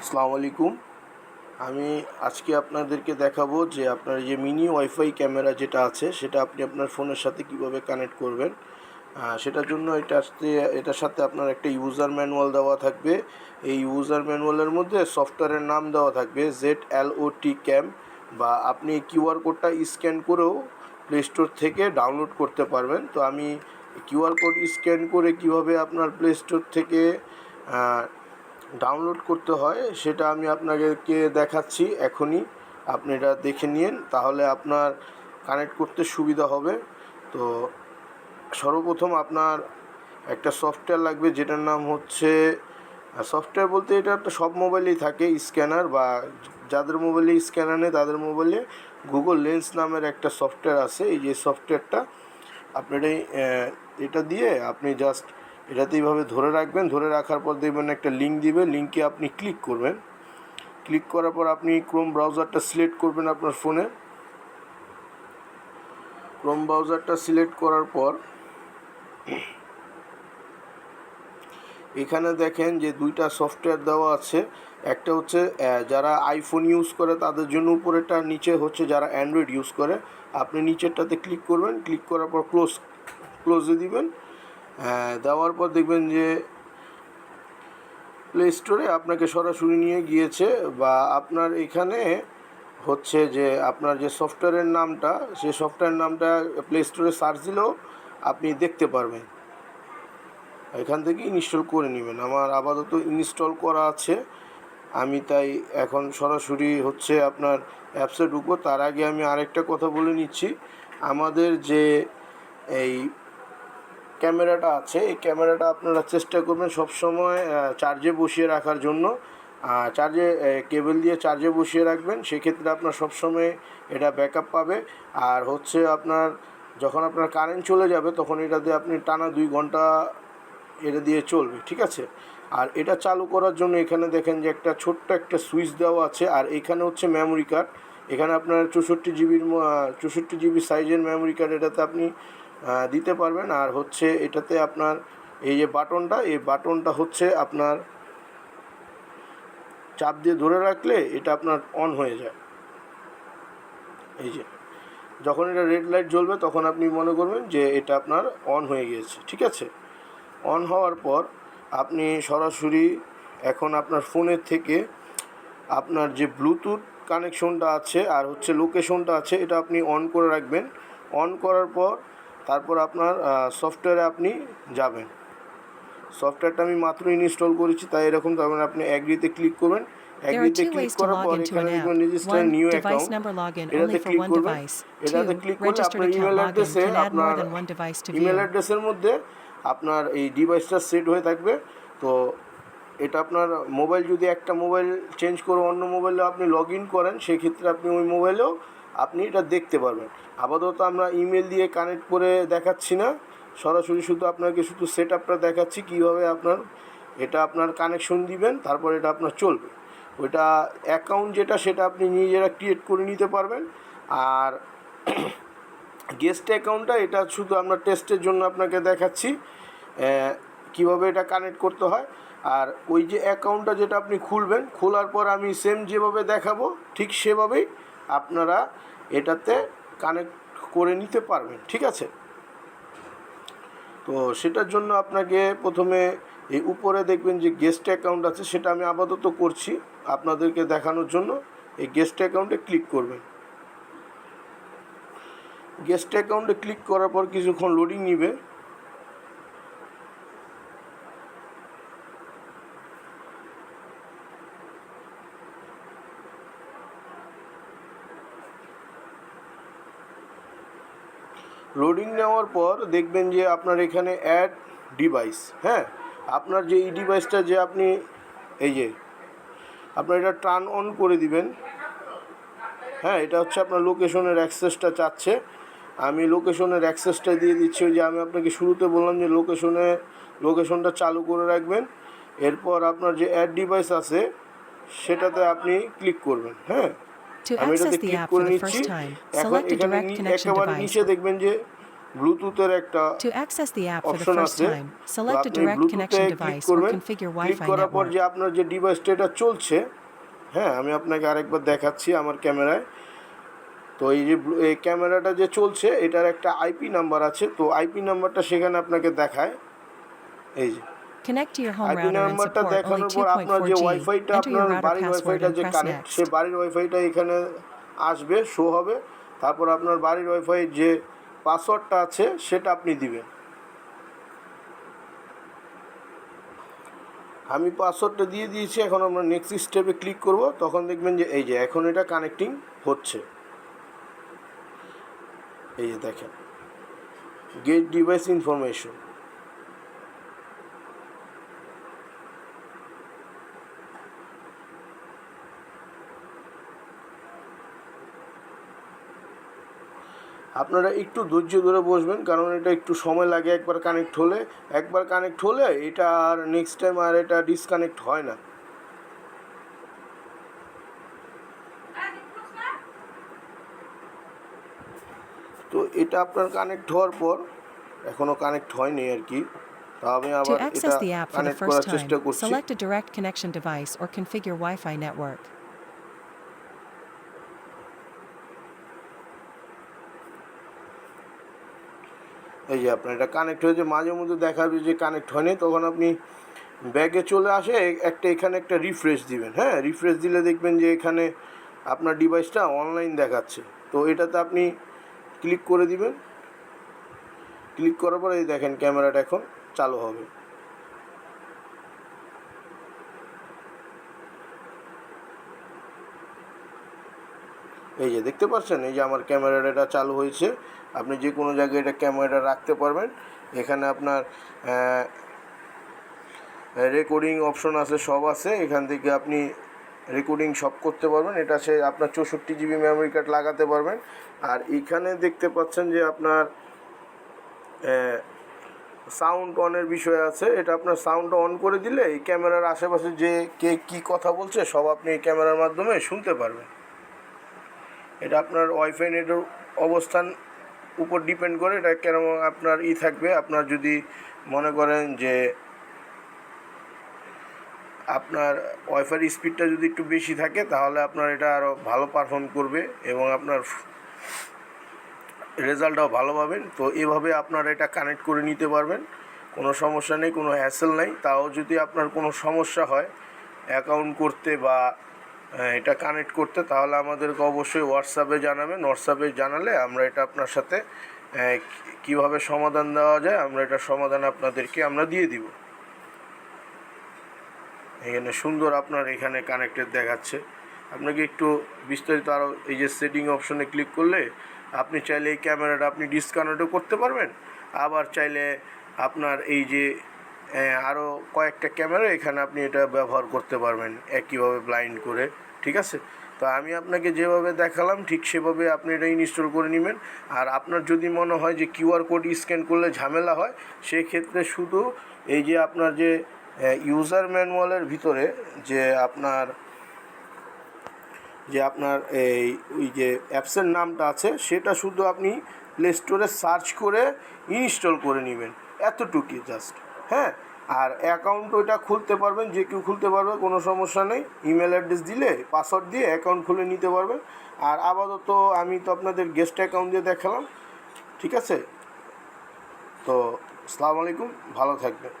আসসালামু আলাইকুম। আমি আজকে আপনাদেরকে দেখাবো যে আপনার যে মিনি ওয়াইফাই ক্যামেরা যেটা আছে সেটা আপনি আপনার ফোনের সাথে কিভাবে কানেক্ট করবেন। সেটার জন্য এটার সাথে আপনার একটা ইউজার ম্যানুয়াল দেওয়া থাকবে। এই ইউজার ম্যানুয়ালের মধ্যে সফটওয়্যারের নাম দেওয়া থাকবে ZLOT ক্যাম, বা আপনি কিউআর কোডটা স্ক্যান করেও প্লে স্টোর থেকে ডাউনলোড করতে পারবেন। তো আমি কিউআর কোড স্ক্যান করে কিভাবে আপনার প্লে স্টোর থেকে ডাউনলোড করতে হয় সেটা আমি আপনাদেরকে দেখাচ্ছি এখনই। আপনি এটা দেখে নিন, তাহলে আপনার কানেক্ট করতে সুবিধা হবে। তো সর্বপ্রথম আপনার একটা সফটওয়্যার লাগবে, যেটার নাম হচ্ছে সফটওয়্যার বলতে এটা একটা সব মোবাইলেই থাকে স্ক্যানার, বা যাদের মোবাইলে স্ক্যানার নেই তাদের মোবাইলে গুগল লেন্স নামের একটা সফটওয়্যার আছে। এই যে সফটওয়্যারটা আপনার এটা দিয়ে আপনি জাস্ট এটাতে এইভাবে ধরে রাখবেন। ধরে রাখার পর দেখবেন একটা লিঙ্ক দিবে, লিঙ্কে আপনি ক্লিক করবেন। ক্লিক করার পর আপনি ক্রোম ব্রাউজারটা সিলেক্ট করবেন আপনার ফোনে। ক্রোম ব্রাউজারটা সিলেক্ট করার পর এখানে দেখেন যে দুইটা সফটওয়্যার দেওয়া আছে। একটা হচ্ছে যারা আইফোন ইউজ করে তাদের জন্য উপরেরটা, নিচে হচ্ছে যারা অ্যান্ড্রয়েড ইউজ করে। আপনি নিচেরটাতে ক্লিক করবেন, ক্লিক করার পর ক্লোজে দিবেন। দেওয়ার পর দেখবেন যে প্লে স্টোরে আপনাকে সরাসরি নিয়ে গিয়েছে, বা আপনার এখানে হচ্ছে যে আপনার যে সফটওয়্যারের নামটা, সেই সফটওয়্যার নামটা প্লে স্টোরে সার্চ দিলেও আপনি দেখতে পারবেন। এখান থেকে ইনস্টল করে নেবেন। আমার আপাতত ইনস্টল করা আছে, আমি তাই এখন সরাসরি হচ্ছে আপনার অ্যাপসে ঢুকবো। তার আগে আমি আরেকটা কথা বলে নিচ্ছি। আমাদের যে এই ক্যামেরাটা আছে, এই ক্যামেরাটা আপনারা চেষ্টা করবেন সবসময় চার্জে বসিয়ে রাখার জন্য। চার্জে কেবল দিয়ে চার্জে বসিয়ে রাখবেন, সেক্ষেত্রে আপনার সবসময় এটা ব্যাকআপ পাবে। আর হচ্ছে আপনার যখন আপনার কারেন্ট চলে যাবে তখন এটা দিয়ে আপনি টানা 2 ঘন্টা এটা দিয়ে চলবে, ঠিক আছে। আর এটা চালু করার জন্য এখানে দেখেন যে একটা ছোট্ট একটা সুইচ দেওয়া আছে, আর এখানে হচ্ছে মেমোরি কার্ড। এখানে আপনার 64 জিবি সাইজের মেমোরি কার্ড এটাতে আপনি দিতে পারবেন। আর হচ্ছে এটাতে আপনার এই যে বাটনটা, এই বাটনটা হচ্ছে আপনার চাপ দিয়ে ধরে রাখলে এটা আপনার অন হয়ে যায়। এই যে যখন এটা রেড লাইট জ্বলবে তখন আপনি মনে করবেন যে এটা আপনার অন হয়ে গিয়েছে, ঠিক আছে। অন হওয়ার পর আপনি সরাসরি এখন আপনার ফোনের থেকে আপনার যে ব্লুটুথ কানেকশনটা আছে আর হচ্ছে লোকেশনটা আছে এটা আপনি অন করে রাখবেন। অন করার পর তারপর আপনার সফটওয়্যারে আপনি যাবেন। সফটওয়্যারটা আমি মাত্র ইনস্টল করেছি, তাই এরকম। তারপরে আপনি অ্যাগ্রিতে ক্লিক করবেন। There are অ্যাগ্রিতে two click ways to করার log পর into এখানে an app. দেখবেন register 1. New Device account, number login only এটাতে for ক্লিক one করবেন। device. এটাতে 2. ক্লিক করলে Registered আপনার account ইমেল login অ্যাড্রেসে can add more আপনার than one device to email view. অ্যাড্রেসের মধ্যে আপনার এই ডিভাইসটা সেট হয়ে থাকবে। তো এটা আপনার মোবাইল, যদি একটা মোবাইল চেঞ্জ করে অন্য মোবাইলে আপনি লগ ইন করেন, সেক্ষেত্রে আপনি ওই মোবাইলেও আপনি এটা দেখতে পারবেন। আপাতত আমরা ইমেল দিয়ে কানেক্ট করে দেখাচ্ছি না, সরাসরি শুধু আপনাকে শুধু সেট আপটা দেখাচ্ছি কীভাবে আপনার এটা আপনার কানেকশন দিবেন, তারপর এটা আপনার চলবে। ওইটা অ্যাকাউন্ট যেটা সেটা আপনি নিজেরা ক্রিয়েট করে নিতে পারবেন। আর গেস্ট অ্যাকাউন্টটা এটা শুধু আমরা টেস্টের জন্য আপনাকে দেখাচ্ছি কিভাবে এটা কানেক্ট করতে হয়। আর ওই যে অ্যাকাউন্টটা যেটা আপনি খুলবেন, খোলার পর আমি সেম যেভাবে দেখাবো ঠিক সেভাবেই আপনারা এটাতে কানেক্ট করে নিতে পারবেন, ঠিক আছে। তো সেটার জন্য আপনাকে প্রথমে এই উপরে দেখবেন যে গেস্ট অ্যাকাউন্ট আছে, সেটা আমি আপাতত করছি আপনাদেরকে দেখানোর জন্য। এই গেস্ট অ্যাকাউন্টে ক্লিক করবেন। গেস্ট অ্যাকাউন্টে ক্লিক করার পর কিছুক্ষণ লোডিং নেবে। লোডিং নেওয়ার পর দেখবেন যে আপনার এখানে অ্যাড ডিভাইস, হ্যাঁ, আপনার যে এই ডিভাইসটা যে আপনি এই যে আপনার এটা টার্ন অন করে দিবেন। হ্যাঁ, এটা হচ্ছে আপনার লোকেশনের অ্যাক্সেসটা চাচ্ছে। আমি লোকেশনের অ্যাক্সেসটা দিয়ে দিচ্ছি। ওই যে আমি আপনাকে শুরুতে বললাম যে লোকেশনটা চালু করে রাখবেন। এরপর আপনার যে অ্যাড ডিভাইস আছে সেটাতে আপনি ক্লিক করবেন। হ্যাঁ, To আমি access এটাতে the ক্লিক app for করে the নিচ্ছি। first time, এখন select a এখানে direct connection একেবারে device. নিচে দেখবেন যে ব্লুটুথের একটা To access the app for the option first আছে। time, তো select a আপনি direct ব্লুটুথে connection click device or করবেন। configure ক্লিক Wi-Fi করার পর network. যে আপনার যে ডিভাইসটা এটা চলছে, হ্যাঁ আমি আপনাকে আরেকবার দেখাচ্ছি আমার ক্যামেরায়। তো এই যে এই ক্যামেরাটা যে চলছে এটার একটা আইপি নাম্বার আছে, তো আইপি নাম্বারটা সেখানে আপনাকে দেখায়। এই যে Connect to your home IP router and নাম্বারটা support only দেখানোর পর আপনার যে 2.4G. ওয়াইফাইটা, Enter your আপনার router বাড়ির password ওয়াইফাইটা and যে press কানেক্ট, next. সে বাড়ির ওয়াইফাইটা এখানে আসবে, শো হবে। তারপর আপনার বাড়ির ওয়াইফাই যে পাসওয়ার্ডটা আছে সেটা আপনি দিবেন। আমি পাসওয়ার্ডটা দিয়ে দিয়েছি। এখন আমরা নেক্সট স্টেপে ক্লিক করব। তখন দেখবেন যে এই যে এখন এটা কানেক্টিং হচ্ছে। এই যে দেখেন, গেট ডিভাইস ইনফরমেশন। আপনারা একটু ধৈর্য ধরে বসবেন, কারণ এটা একটু সময় লাগে। একবার কানেক্ট হলে এটা আর নেক্সট টাইম আর এটা ডিসকানেক্ট হয় না। তো এটা আপনার কানেক্ট হওয়ার পর, এখনও কানেক্ট হয়নি আর কি, তা আমি To আবার এটা access the app for the connect first করার time, চেষ্টা করছি। select a direct connection device or configure Wi-Fi network. এই যে আপনার এটা কানেক্ট হয়েছে। মাঝে মধ্যে দেখাবে যে কানেক্ট হয়নি, তখন আপনি ব্যাগে চলে আসে এখানে একটা রিফ্রেশ দিবেন। হ্যাঁ, রিফ্রেশ দিলে দেখবেন যে এখানে আপনার ডিভাইসটা অনলাইন দেখাচ্ছে। তো এটাতে আপনি ক্লিক করে দিবেন। ক্লিক করার পরে এই দেখেন ক্যামেরাটা এখন চালু হবে। এই যে দেখতে পাচ্ছেন, এই যে আমার ক্যামেরাটা এটা চালু হয়েছে। আপনি যে কোনো জায়গায় এটা ক্যামেরাটা রাখতে পারবেন। এখানে আপনার রেকর্ডিং অপশন আছে, সব আছে। এখান থেকে আপনি রেকর্ডিং সব করতে পারবেন। এটা সে আপনার 64 GB মেমোরি কার্ড লাগাতে পারবেন। আর এখানে দেখতে পাচ্ছেন যে আপনার সাউন্ড অনের বিষয় আছে। এটা আপনার সাউন্ডটা অন করে দিলে এই ক্যামেরার আশেপাশে যে কে কী কথা বলছে সব আপনি এই ক্যামেরার মাধ্যমে শুনতে পারবেন। এটা আপনার ওয়াইফাই নেটের অবস্থান উপর ডিপেন্ড করে এটা কেন আপনার থাকবে। আপনার যদি মনে করেন যে আপনার ওয়াইফাই স্পিডটা যদি একটু বেশি থাকে, তাহলে আপনার এটা আরও ভালো পারফর্ম করবে এবং আপনার রেজাল্টটাও ভালো পাবেন। তো এভাবে আপনারা এটা কানেক্ট করে নিতে পারবেন, কোনো সমস্যা নেই, কোনো হ্যাসেল নেই। তাও যদি আপনার কোনো সমস্যা হয় অ্যাকাউন্ট করতে বা এটা কানেক্ট করতে, তাহলে আমাদেরকে অবশ্যই হোয়াটসঅ্যাপে জানাবেন। হোয়াটসঅ্যাপে জানালে আমরা এটা আপনার সাথে কীভাবে সমাধান দেওয়া যায়, আমরা এটার সমাধান আপনাদেরকে আমরা দিয়ে দিব। এখানে সুন্দর আপনার এখানে কানেক্টেড দেখাচ্ছে। আপনাকে একটু বিস্তারিত আরও এই যে সেটিং অপশনে ক্লিক করলে আপনি চাইলে এই ক্যামেরাটা আপনি ডিসকানেক্টও করতে পারবেন। আবার চাইলে আপনার এই যে আরও কয়েকটা ক্যামেরা এখানে আপনি এটা ব্যবহার করতে পারবেন একইভাবে ব্লাইন্ড করে। ঠিক আছে, তো আমি আপনাকে যেভাবে দেখালাম ঠিক সেভাবে আপনি এটা ইনস্টল করে নেবেন। আর আপনার যদি মনে হয় যে কিউআর কোড স্ক্যান করলে ঝামেলা হয়, সেই ক্ষেত্রে শুধু এই যে আপনার যে ইউজার ম্যানুয়ালের ভিতরে যে আপনার এই ওই যে অ্যাপসের নামটা আছে, সেটা শুধু আপনি প্লে স্টোরে সার্চ করে ইনস্টল করে নেবেন, এতটুকুই জাস্ট। হ্যাঁ, আর অ্যাকাউন্ট ওইটা খুলতে পারবেন, যে কেউ খুলতে পারবে, কোনো সমস্যা নেই। ইমেল অ্যাড্রেস দিলে পাসওয়ার্ড দিয়ে অ্যাকাউন্ট খুলে নিতে পারবেন। আর আপাতত আমি তো আপনাদের গেস্ট অ্যাকাউন্ট দিয়ে দেখালাম। ঠিক আছে, তো আসসালামু আলাইকুম, ভালো থাকবেন।